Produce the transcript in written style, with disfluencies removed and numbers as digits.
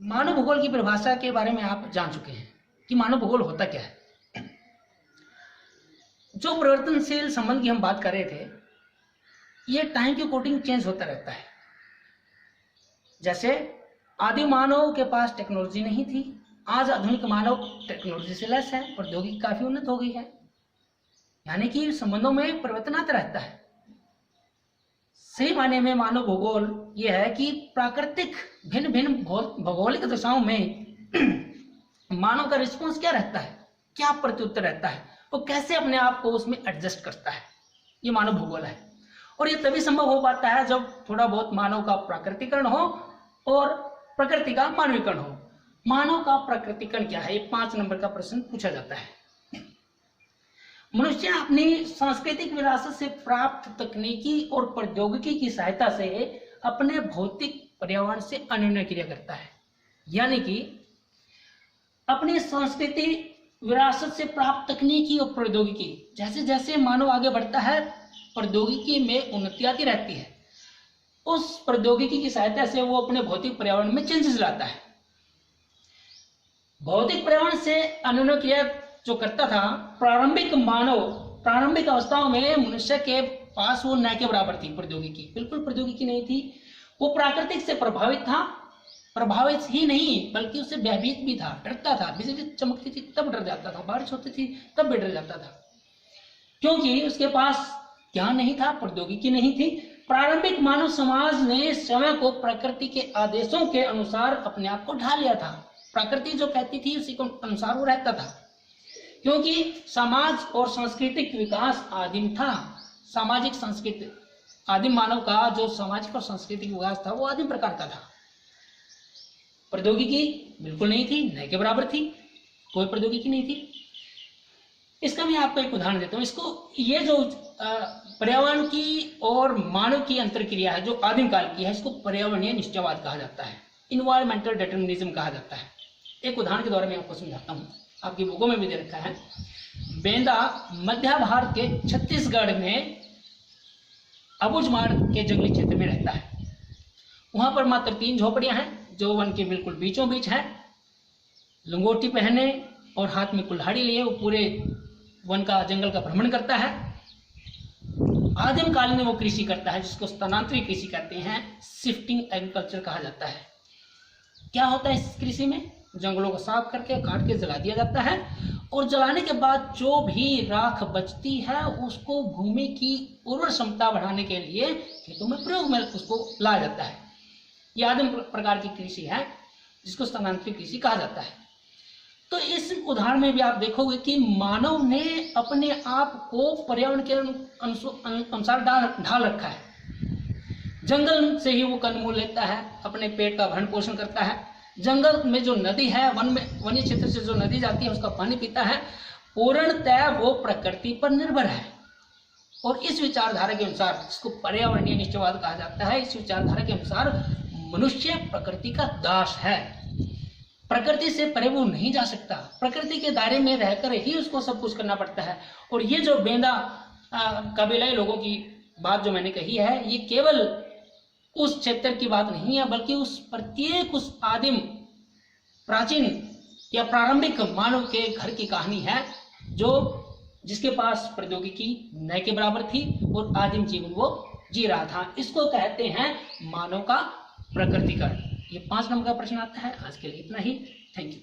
मानव भूगोल की परिभाषा के बारे में आप जान चुके हैं कि मानव भूगोल होता क्या है। जो परिवर्तनशील संबंध की हम बात कर रहे थे, ये टाइम के अकॉर्डिंग चेंज होता रहता है। जैसे आदि मानव के पास टेक्नोलॉजी नहीं थी, आज आधुनिक मानव टेक्नोलॉजी से लेस है, प्रौद्योगिकी काफी उन्नत हो गई है, यानी कि संबंधों में परिवर्तन आता रहता है। सही मायने में मानव भूगोल यह है कि प्राकृतिक भिन्न भिन्न भौगोलिक दशाओं में मानव का रिस्पॉन्स क्या रहता है, क्या प्रत्युत्तर रहता है, वो कैसे अपने आप को उसमें एडजस्ट करता है, ये मानव भूगोल है। और ये तभी संभव हो पाता है जब थोड़ा बहुत मानव का प्राकृतिकरण हो और प्रकृति का मानवीकरण हो। मानव का प्राकृतिकरण क्या है, ये 5 नंबर का प्रश्न पूछा जाता है। मनुष्य अपनी सांस्कृतिक विरासत से प्राप्त तकनीकी और प्रौद्योगिकी की सहायता से अपने भौतिक पर्यावरण से अन्योन्य क्रिया करता है, यानी कि अपनी सांस्कृतिक विरासत से प्राप्त तकनीकी और प्रौद्योगिकी, जैसे जैसे मानव आगे बढ़ता है प्रौद्योगिकी में उन्नति आती रहती है, उस प्रौद्योगिकी की सहायता से वो अपने भौतिक पर्यावरण में चेंजेस लाता है। भौतिक पर्यावरण से अन्योन्य क्रिया जो करता था, प्रारंभिक मानव प्रारंभिक अवस्थाओं में मनुष्य के पास वो न के बराबर थी प्रौद्योगिकी, बिल्कुल प्रौद्योगिकी नहीं थी। वो प्राकृतिक से प्रभावित था, प्रभावित ही नहीं बल्कि उससे भयभीत भी था, डरता था। बिजली चमकती थी तब डर जाता था, बारिश होती थी तब भी डर जाता था, क्योंकि उसके पास ज्ञान नहीं था, प्रौद्योगिकी नहीं थी। प्रारंभिक मानव समाज ने समय को प्रकृति के आदेशों के अनुसार अपने आप को ढाल लिया था। प्रकृति जो कहती थी उसी के अनुसार वो रहता था, क्योंकि समाज और सांस्कृतिक विकास आदिम था। सामाजिक संस्कृति आदिम मानव का जो सामाजिक और सांस्कृतिक विकास था वो आदिम प्रकार का था। प्रौद्योगिकी बिल्कुल नहीं थी, न के बराबर थी, कोई प्रौद्योगिकी नहीं थी। इसका मैं आपको एक उदाहरण देता हूँ। इसको ये जो पर्यावरण की और मानव की अंतरक्रिया है जो आदिम काल की है, इसको पर्यावरणीय निश्चयवाद कहा जाता है, इन्वायरमेंटल डिटर्मिनिज्म कहा जाता है। एक उदाहरण के द्वारा मैं आपको समझाता हूँ, आपकी बुकों में भी दे रखा है। बेंदा मध्य भारत के छत्तीसगढ़ में अबुझमाड़ के जंगली क्षेत्र में रहता है। वहां पर मात्र 3 झोपड़ियां हैं जो वन के बिल्कुल बीचों बीच है। लंगोटी पहने और हाथ में कुल्हाड़ी लिए वो पूरे वन का जंगल का भ्रमण करता है। आदिम काल में वो कृषि करता है, जिसको स्थानांतरित कृषि कहते हैं, शिफ्टिंग एग्रीकल्चर कहा जाता है। क्या होता है इस कृषि में? जंगलों को साफ करके काट के जला दिया जाता है और जलाने के बाद जो भी राख बचती है उसको भूमि की उर्वर क्षमता बढ़ाने के लिए खेतों में प्रयोग में उसको लाया जाता है। यह आदिम प्रकार की कृषि है जिसको स्थानांतरित कृषि कहा जाता है। तो इस उदाहरण में भी आप देखोगे कि मानव ने अपने आप को पर्यावरण के अनुसार ढाल रखा है। जंगल से ही वो कंदमूल लेता है, अपने पेट का भरण पोषण करता है। जंगल में जो नदी है, वन्य क्षेत्र से जो नदी जाती है उसका पानी पीता है। पूर्णतः वो प्रकृति पर निर्भर है। और इस विचारधारा के अनुसार, जिसको पर्यावरणीय निश्चयवाद कहा जाता है, इस विचारधारा के अनुसार मनुष्य प्रकृति का दास है। प्रकृति से परे वो नहीं जा सकता, प्रकृति के दायरे में रहकर ही उसको सब कुछ करना पड़ता है। और ये जो बेंदा कबीलाई लोगों की बात जो मैंने कही है, ये केवल उस क्षेत्र की बात नहीं है, बल्कि उस प्रत्येक उस आदिम प्राचीन या प्रारंभिक मानव के घर की कहानी है, जो जिसके पास प्रौद्योगिकी न के बराबर थी और आदिम जीवन वो जी रहा था। इसको कहते हैं मानव का प्रकृतिकरण। ये 5 नंबर का प्रश्न आता है। आज के लिए इतना ही। Thank you.